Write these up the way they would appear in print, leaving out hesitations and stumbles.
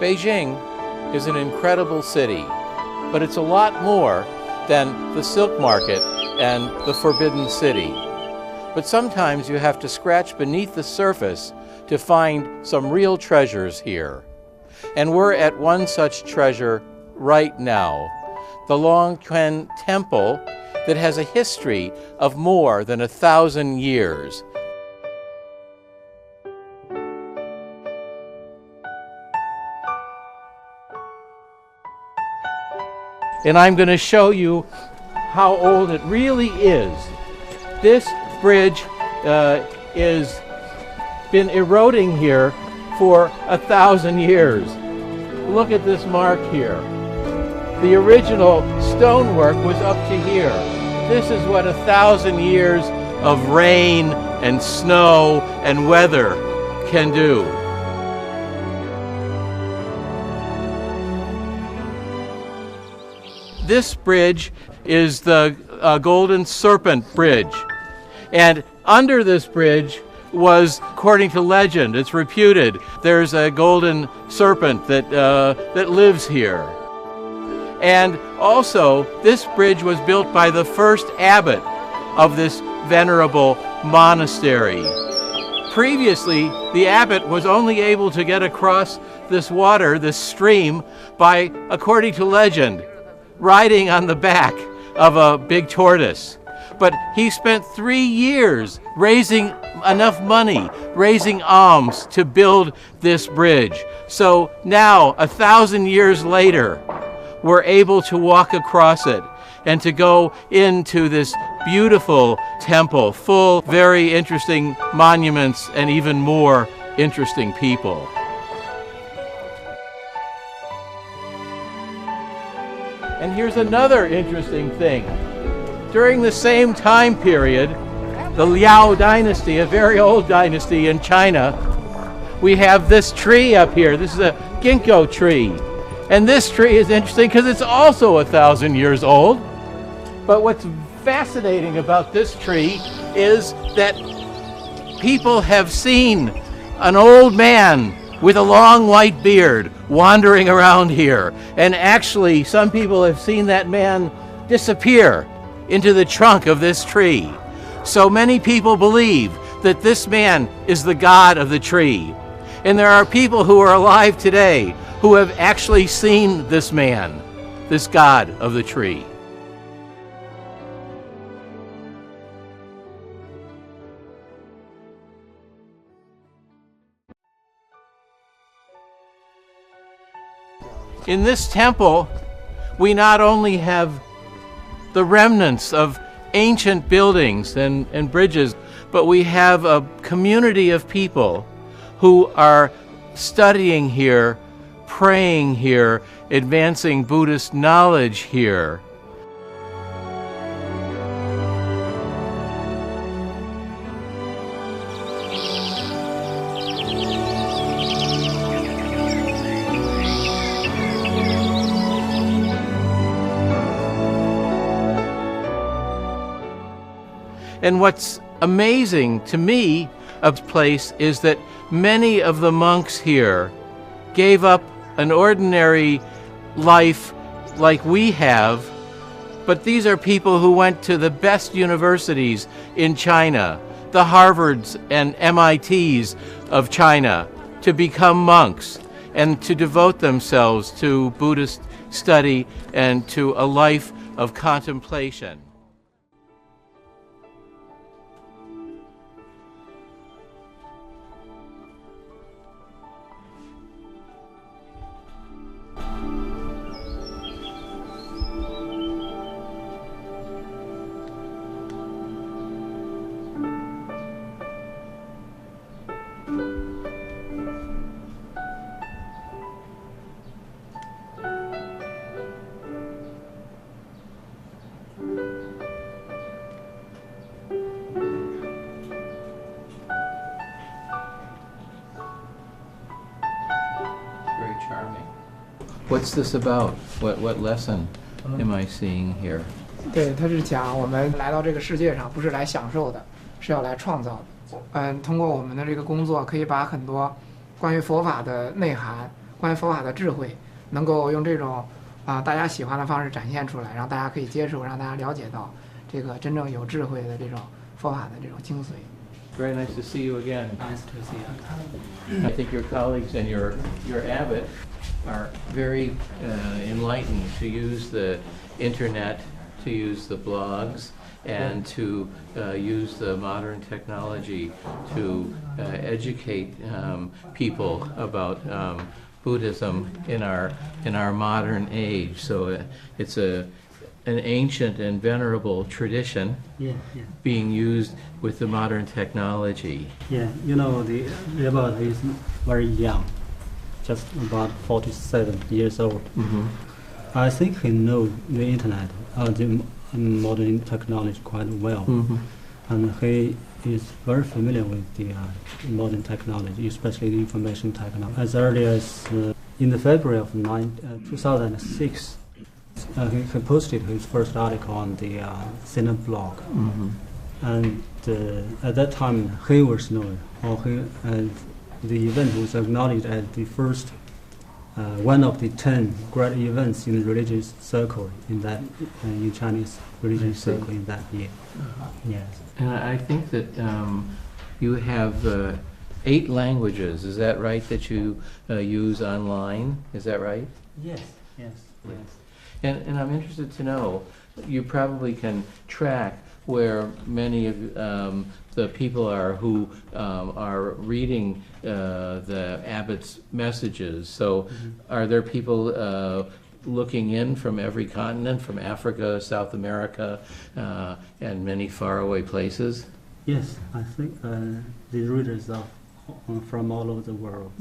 Beijing is an incredible city, but it's a lot more than the silk market and the Forbidden City. But sometimes you have to scratch beneath the surface to find some real treasures here. And we're at one such treasure right now, the Longquan Temple that has a history of more than 1,000 years. And I'm going to show you how old it really is. This bridge is been eroding here for 1,000 years. Look at this mark here. The original stonework was up to here. This is what 1,000 years of rain and snow and weather can do. This bridge is the Golden Serpent Bridge. And under this bridge was, according to legend, it's reputed, there's a golden serpent that lives here. And also, this bridge was built by the first abbot of this venerable monastery. Previously, the abbot was only able to get across this water, this stream, by, according to legend, riding on the back of a big tortoise. But he spent 3 years raising enough money, raising alms to build this bridge. So now, 1,000 years later, we're able to walk across it and to go into this beautiful temple full of very interesting monuments and even more interesting people. And here's another interesting thing. During the same time period, the Liao dynasty, a very old dynasty in China, we have this tree up here. This is a ginkgo tree. And this tree is interesting because it's also 1,000 years old. But what's fascinating about this tree is that people have seen an old man with a long white beard wandering around here. And actually, some people have seen that man disappear into the trunk of this tree. So many people believe that this man is the god of the tree. And there are people who are alive today who have actually seen this man, this god of the tree. In this temple, we not only have the remnants of ancient buildings and bridges, but we have a community of people who are studying here, praying here, advancing Buddhist knowledge here. And what's amazing to me of this place is that many of the monks here gave up an ordinary life like we have, but these are people who went to the best universities in China, the Harvards and MITs of China, to become monks and to devote themselves to Buddhist study and to a life of contemplation. What's this about? What lesson am I seeing here? 对，它是讲我们来到这个世界上不是来享受的，是要来创造的。通过我们的这个工作，可以把很多关于佛法的内涵关于佛法的智慧，能够用这种大家喜欢的方式展现出来，让大家可以接受，让大家了解到这个真正有智慧的这种佛法的这种精髓。Very nice to see you again. Nice to see you. I think your colleagues and your abbot are very enlightened to use the internet, to use the blogs, and to use the modern technology to educate people about Buddhism in our modern age. So it's an ancient and venerable tradition being used with the modern technology. Yeah, the abbot is very young, just about 47 years old. I think he knows the internet, the modern technology quite well, and he is very familiar with the modern technology, especially the information technology. As early as in the February of 2006, he posted his first article on the Serpent blog, and at that time he was known, the event was acknowledged as the first one of the 10 great events in the religious circle in Chinese religious circle in that year. Yes. And I think that you have 8 languages. Is that right? That you use online? Is that right? Yes. And I'm interested to know. You probably can track where many of the people are who are reading the abbot's messages. So, are there people looking in from every continent, from Africa, South America, and many faraway places? Yes, I think the readers are from all over the world.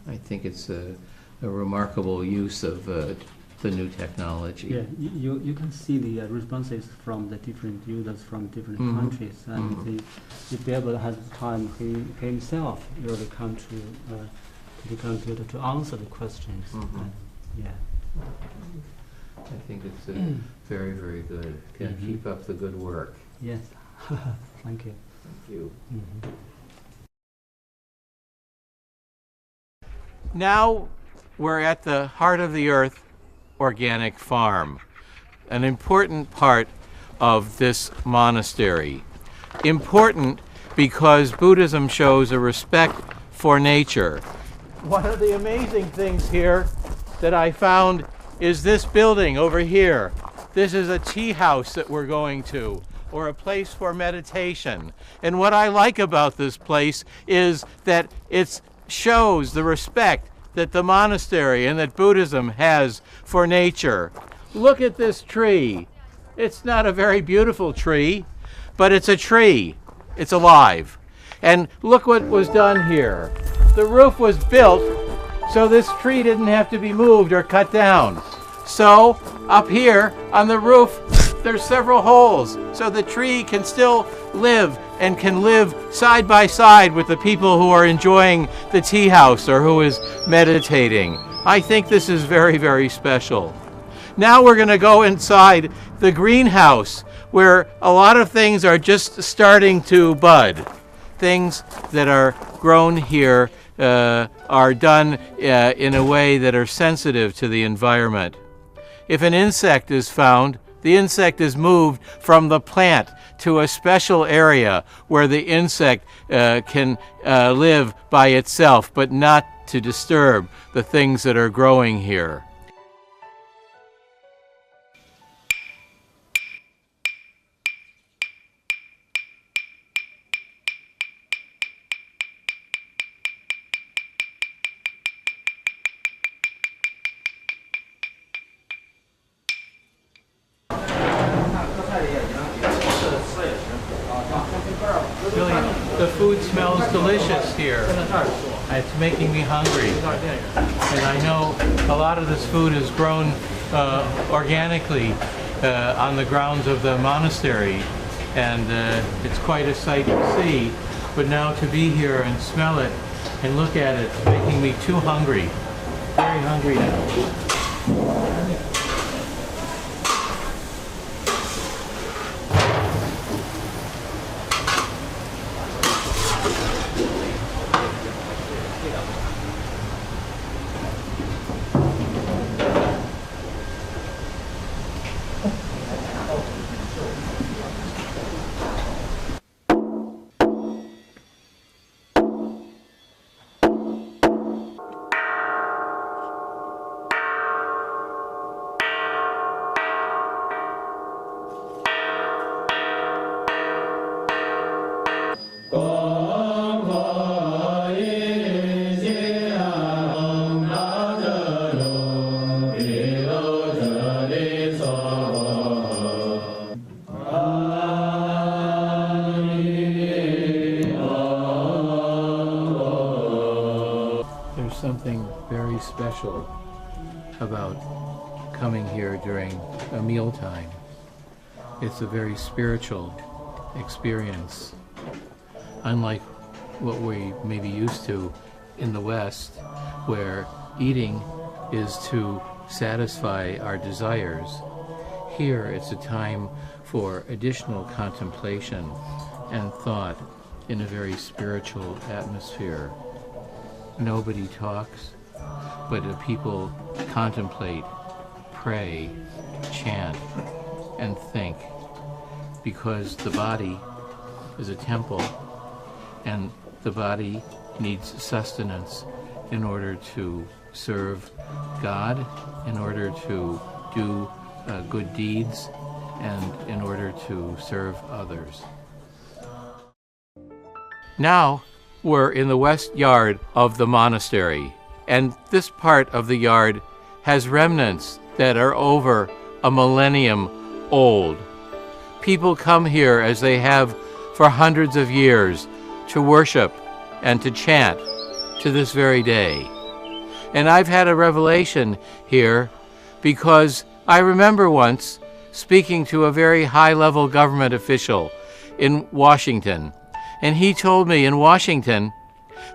I think it's a remarkable use of the new technology. Yeah, you can see the responses from the different users from different countries, and if the abbot has time, he himself really come to the computer to answer the questions. Yeah. I think it's very, very good. Keep up the good work. Yes. Thank you. Thank you. Now we're at the heart of the earth organic farm, an important part of this monastery. Important because Buddhism shows a respect for nature. One of the amazing things here that I found is this building over here. This is a tea house that we're going to, or a place for meditation. And what I like about this place is that it shows the respect that the monastery and that Buddhism has for nature. Look at this tree. It's not a very beautiful tree, but it's a tree. It's alive. And look what was done here. The roof was built so this tree didn't have to be moved or cut down. So up here on the roof, there's several holes so the tree can still live and can live side by side with the people who are enjoying the tea house or who is meditating. I think this is very, very special. Now we're going to go inside the greenhouse where a lot of things are just starting to bud. Things that are grown here are done in a way that are sensitive to the environment. If an insect is found, the insect is moved from the plant to a special area where the insect can live by itself, but not to disturb the things that are growing here. Really, the food smells delicious here. It's making me hungry. And I know a lot of this food is grown organically on the grounds of the monastery. And it's quite a sight to see. But now to be here and smell it and look at it, it's making me too hungry. Very hungry now. something very special about coming here during a mealtime. It's a very spiritual experience, unlike what we may be used to in the West, where eating is to satisfy our desires. Here it's a time for additional contemplation and thought in a very spiritual atmosphere. Nobody talks, but the people contemplate, pray, chant, and think, because the body is a temple, and the body needs sustenance in order to serve God, in order to do good deeds, and in order to serve others. Now we're in the west yard of the monastery, and this part of the yard has remnants that are over a millennium old. People come here, as they have for hundreds of years, to worship and to chant to this very day. And I've had a revelation here because I remember once speaking to a very high-level government official in Washington, and he told me in Washington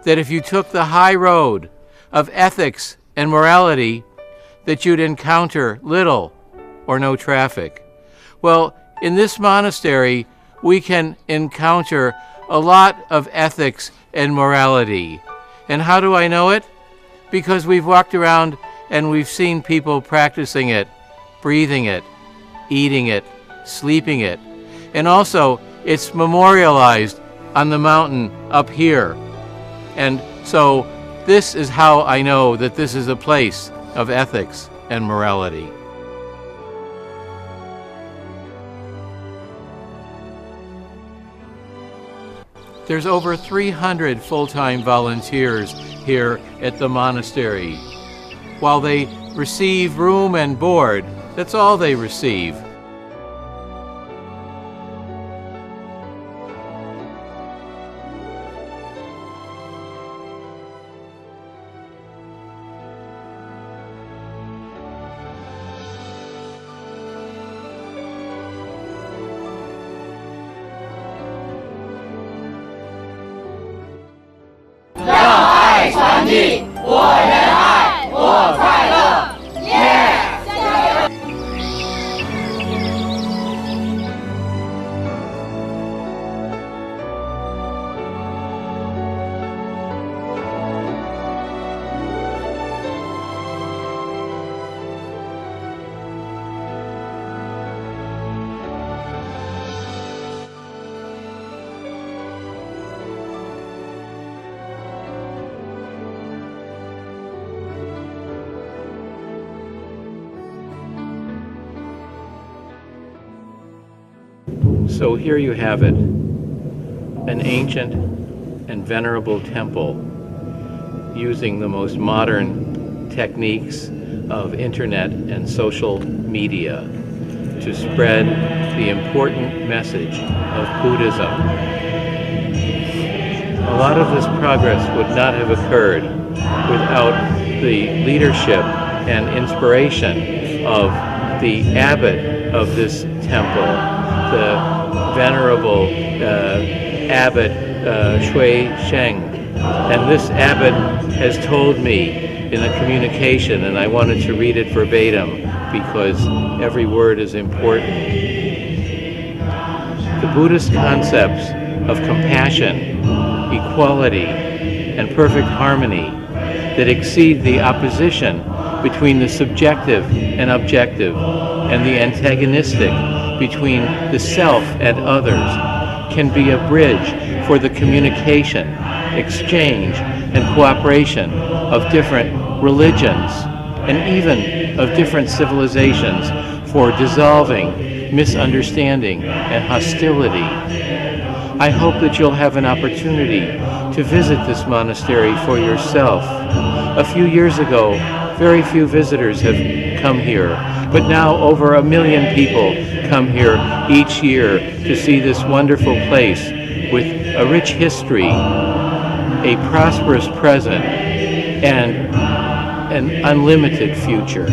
that if you took the high road of ethics and morality, that you'd encounter little or no traffic. Well, in this monastery, we can encounter a lot of ethics and morality. And how do I know it? Because we've walked around and we've seen people practicing it, breathing it, eating it, sleeping it. And also, it's memorialized on the mountain up here. And so this is how I know that this is a place of ethics and morality. There's over 300 full-time volunteers here at the monastery. While they receive room and board, that's all they receive. So here you have it, an ancient and venerable temple using the most modern techniques of internet and social media to spread the important message of Buddhism. A lot of this progress would not have occurred without the leadership and inspiration of the abbot of this temple, the venerable abbot Shui Sheng. And this abbot has told me in a communication, and I wanted to read it verbatim because every word is important. The Buddhist concepts of compassion, equality, and perfect harmony that exceed the opposition between the subjective and objective and the antagonistic between the self and others can be a bridge for the communication, exchange, and cooperation of different religions and even of different civilizations for dissolving misunderstanding and hostility. I hope that you'll have an opportunity to visit this monastery for yourself. A few years ago, very few visitors have come here, but now over 1 million people come here each year to see this wonderful place with a rich history, a prosperous present, and an unlimited future.